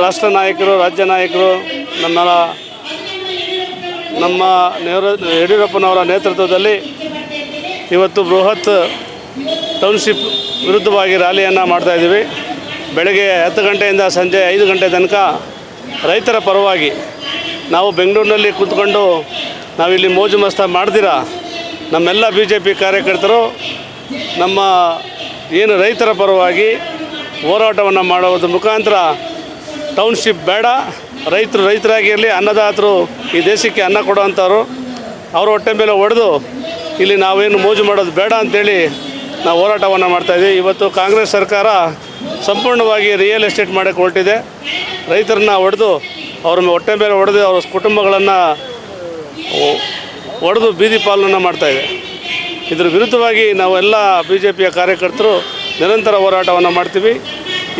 ರಾಷ್ಟ್ರ ನಾಯಕರು, ರಾಜ್ಯ ನಾಯಕರು, ನಮ್ಮ ಯಡಿಯೂರಪ್ಪನವರ ನೇತೃತ್ವದಲ್ಲಿ ಇವತ್ತು ಬೃಹತ್ ಟೌನ್ಶಿಪ್ ವಿರುದ್ಧವಾಗಿ ರ್ಯಾಲಿಯನ್ನು ಮಾಡ್ತಾಯಿದ್ದೀವಿ. ಬೆಳಗ್ಗೆ 10 ಗಂಟೆಯಿಂದ ಸಂಜೆ 5 ಗಂಟೆ ತನಕ ರೈತರ ಪರವಾಗಿ ನಾವು ಬೆಂಗಳೂರಿನಲ್ಲಿ ಕೂತ್ಕೊಂಡು ನಾವಿಲ್ಲಿ ಮೋಜು ಮಸ್ತ ಮಾಡ್ದಿರ ನಮ್ಮೆಲ್ಲ BJP ಕಾರ್ಯಕರ್ತರು ನಮ್ಮ ಏನು ರೈತರ ಪರವಾಗಿ ಹೋರಾಟವನ್ನು ಮಾಡೋದ್ರ ಮುಖಾಂತರ ಟೌನ್ಶಿಪ್ ಬೇಡ, ರೈತರಾಗಿರಲಿ, ಅನ್ನದಾತರು ಈ ದೇಶಕ್ಕೆ ಅನ್ನ ಕೊಡೋವಂಥವ್ರು, ಅವ್ರ ಹೊಟ್ಟೆ ಮೇಲೆ ಹೊಡೆದು ಇಲ್ಲಿ ನಾವೇನು ಮೋಜು ಮಾಡೋದು ಬೇಡ ಅಂಥೇಳಿ ನಾವು ಹೋರಾಟವನ್ನು ಮಾಡ್ತಾಯಿದ್ದೀವಿ. ಇವತ್ತು ಕಾಂಗ್ರೆಸ್ ಸರ್ಕಾರ ಸಂಪೂರ್ಣವಾಗಿ ರಿಯಲ್ ಎಸ್ಟೇಟ್ ಮಾಡೋಕ್ಕೆ ಹೊರಟಿದೆ. ರೈತರನ್ನ ಹೊಡೆದು ಅವ್ರ ಹೊಟ್ಟೆ ಮೇಲೆ ಹೊಡೆದು ಅವ್ರ ಕುಟುಂಬಗಳನ್ನು ಹೊಡೆದು ಬೀದಿ ಪಾಲನ್ನು ಮಾಡ್ತಾಯಿದೆ. ಇದರ ವಿರುದ್ಧವಾಗಿ ನಾವೆಲ್ಲ BJPಯ ಕಾರ್ಯಕರ್ತರು ನಿರಂತರ ಹೋರಾಟವನ್ನು ಮಾಡ್ತೀವಿ.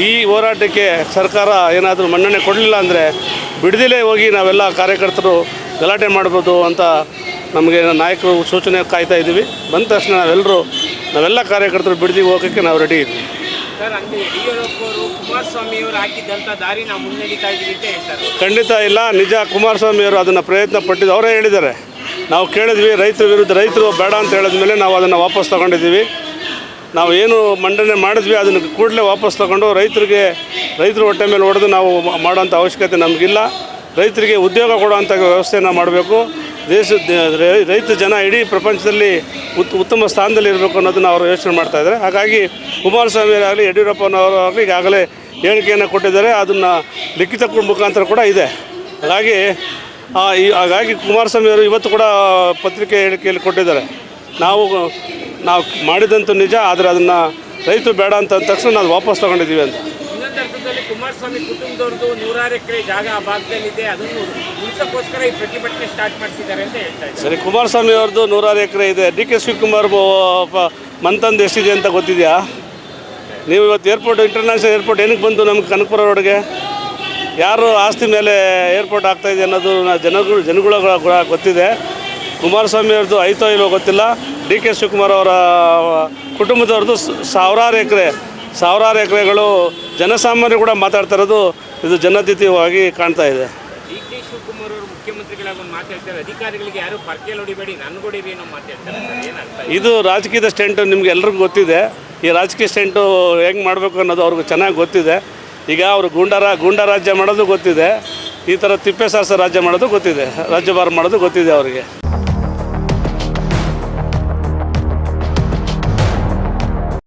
ಈ ಹೋರಾಟಕ್ಕೆ ಸರ್ಕಾರ ಏನಾದರೂ ಮನ್ನಣೆ ಕೊಡಲಿಲ್ಲ ಅಂದರೆ ಬಿಡದಿಲೇ ಹೋಗಿ ನಾವೆಲ್ಲ ಕಾರ್ಯಕರ್ತರು ಗಲಾಟೆ ಮಾಡ್ಬೋದು ಅಂತ ನಮಗೆ ನಾಯಕರು ಸೂಚನೆ ಕಾಯ್ತಾ ಇದ್ದೀವಿ. ಬಂದ ತಕ್ಷಣ ನಾವೆಲ್ಲ ಕಾರ್ಯಕರ್ತರು ಬಿಡದಿಗೆ ಹೋಗೋಕ್ಕೆ ನಾವು ರೆಡಿ ಇದ್ದೀವಿ. ಸರ್, ಅಂದರೆ ಯಡಿಯೂರಪ್ಪರು ಕುಮಾರಸ್ವಾಮಿಯವರು ಹಾಕಿದ್ದಂಥ ದಾರಿ ನಾವು ಮುನ್ನಡೀತಾ ಇದ್ದೀವಿ ಅಂತ ಹೇಳ್ತಾರೆ. ಖಂಡಿತ ಇಲ್ಲ, ನಿಜ. ಕುಮಾರಸ್ವಾಮಿಯವರು ಅದನ್ನು ಪ್ರಯತ್ನ ಪಟ್ಟಿದ್ದು, ಅವರೇ ಹೇಳಿದ್ದಾರೆ. ನಾವು ಕೇಳಿದ್ವಿ, ರೈತರ ವಿರುದ್ಧ ರೈತರು ಬೇಡ ಅಂತ ಹೇಳಿದ್ಮೇಲೆ ನಾವು ಅದನ್ನು ವಾಪಸ್ ತೊಗೊಂಡಿದ್ದೀವಿ. ನಾವು ಏನು ಮಂಡನೆ ಮಾಡಿದ್ವಿ ಅದನ್ನು ಕೂಡಲೇ ವಾಪಸ್ ತೊಗೊಂಡು ರೈತರು ಹೊಟ್ಟೆ ಮೇಲೆ ಹೊಡೆದು ನಾವು ಮಾಡೋಂಥ ಅವಶ್ಯಕತೆ ನಮಗಿಲ್ಲ. ರೈತರಿಗೆ ಉದ್ಯೋಗ ಕೊಡುವಂಥ ವ್ಯವಸ್ಥೆಯನ್ನು ಮಾಡಬೇಕು. ರೈತ ಜನ ಇಡೀ ಪ್ರಪಂಚದಲ್ಲಿ ಉತ್ತಮ ಸ್ಥಾನದಲ್ಲಿ ಇರಬೇಕು ಅನ್ನೋದನ್ನು ಅವರು ಯೋಚನೆ ಮಾಡ್ತಾಯಿದ್ದಾರೆ. ಹಾಗಾಗಿ ಕುಮಾರಸ್ವಾಮಿಯವರಾಗಲಿ ಯಡಿಯೂರಪ್ಪನವರಾಗಲಿ ಈಗಾಗಲೇ ಹೇಳಿಕೆಯನ್ನು ಕೊಟ್ಟಿದ್ದಾರೆ. ಅದನ್ನು ಲಿಖಿತ ಮುಖಾಂತರ ಕೂಡ ಇದೆ. ಹಾಗಾಗಿ ಕುಮಾರಸ್ವಾಮಿಯವರು ಇವತ್ತು ಕೂಡ ಪತ್ರಿಕೆ ಹೇಳಿಕೆಯಲ್ಲಿ ಕೊಟ್ಟಿದ್ದಾರೆ. ನಾವು ಮಾಡಿದಂತೂ ನಿಜ, ಆದರೆ ಅದನ್ನು ರೈತರು ಬೇಡ ಅಂತ ಅಂದ ತಕ್ಷಣ ನಾವು ವಾಪಸ್ ತೊಗೊಂಡಿದ್ದೀವಿ ಅಂತ. ಇನ್ನೊಂದು ಅರ್ಥದಲ್ಲಿ ಕುಮಾರಸ್ವಾಮಿ ಕುಟುಂಬದವ್ರದ್ದು 106 ಎಕರೆ ಜಾಗ ಆ ಭಾಗದಲ್ಲಿದೆ, ಅದನ್ನು ಉಳಿಸೋಕ್ಕೋಸ್ಕರ ಈ ಪ್ರತಿಭಟನೆ ಸ್ಟಾರ್ಟ್ ಮಾಡ್ತಿದ್ದಾರೆ ಅಂತ ಹೇಳ್ತಾ ಇದ್ದಾರೆ. ಸರಿ, ಕುಮಾರಸ್ವಾಮಿ ಅವ್ರದ್ದು 106 ಎಕರೆ ಇದೆ. DK ಶಿವಕುಮಾರ್ ಮಂತಂದು ಎಷ್ಟಿದೆ ಅಂತ ಗೊತ್ತಿದೆಯಾ? ನೀವು ಇವತ್ತು ಇಂಟರ್ನ್ಯಾಷನಲ್ ಏರ್ಪೋರ್ಟ್ ಏನಕ್ಕೆ ಬಂತು ನಮ್ಗೆ ಕನಕಪುರ ರೋಡ್ಗೆ? ಯಾರು ಆಸ್ತಿ ಮೇಲೆ ಏರ್ಪೋರ್ಟ್ ಆಗ್ತಾಯಿದೆ ಅನ್ನೋದು ಜನಗಳ ಗೊತ್ತಿದೆ. ಕುಮಾರಸ್ವಾಮಿ ಅವ್ರದ್ದು ಐತೋ ಇಲ್ವೋ ಗೊತ್ತಿಲ್ಲ. DK ಶಿವಕುಮಾರ್ ಅವರ ಕುಟುಂಬದವ್ರದ್ದು ಸಾವಿರಾರು ಎಕರೆಗಳು ಜನಸಾಮಾನ್ಯರು ಕೂಡ ಮಾತಾಡ್ತಾ ಇರೋದು ಇದು ಜನದ್ವಿತೀಯವಾಗಿ ಕಾಣ್ತಾ ಇದೆ. DK ಶಿವಕುಮಾರ್ ಅವರು ಮುಖ್ಯಮಂತ್ರಿಗಳಾಗಿ ಮಾತಾಡ್ತಾರೆ, ಅಧಿಕಾರಿಗಳಿಗೆ ಯಾರು ಪರ್ಕೆ ಹೊಡಿಬೇಡಿ ನನ್ಗೊಡಿರಿ ಏನೋ ಮಾತಾಡ್ತಾರೆ. ಏನಂತ ಇದು ರಾಜಕೀಯದ ಸ್ಟೆಂಟು ನಿಮ್ಗೆ ಎಲ್ರಿಗೂ ಗೊತ್ತಿದೆ. ಈ ರಾಜಕೀಯ ಸ್ಟೆಂಟು ಹೆಂಗೆ ಮಾಡಬೇಕು ಅನ್ನೋದು ಅವ್ರಿಗೆ ಚೆನ್ನಾಗಿ ಗೊತ್ತಿದೆ. ಈಗ ಅವರು ಗೂಂಡ ರಾಜ್ಯ ಮಾಡೋದು ಗೊತ್ತಿದೆ, ಈ ಥರ ತಿಪ್ಪೆ ಸಾರಿಸೋ ರಾಜ್ಯ ಮಾಡೋದು ಗೊತ್ತಿದೆ, ರಾಜ್ಯಭಾರ ಮಾಡೋದು ಗೊತ್ತಿದೆ ಅವರಿಗೆ.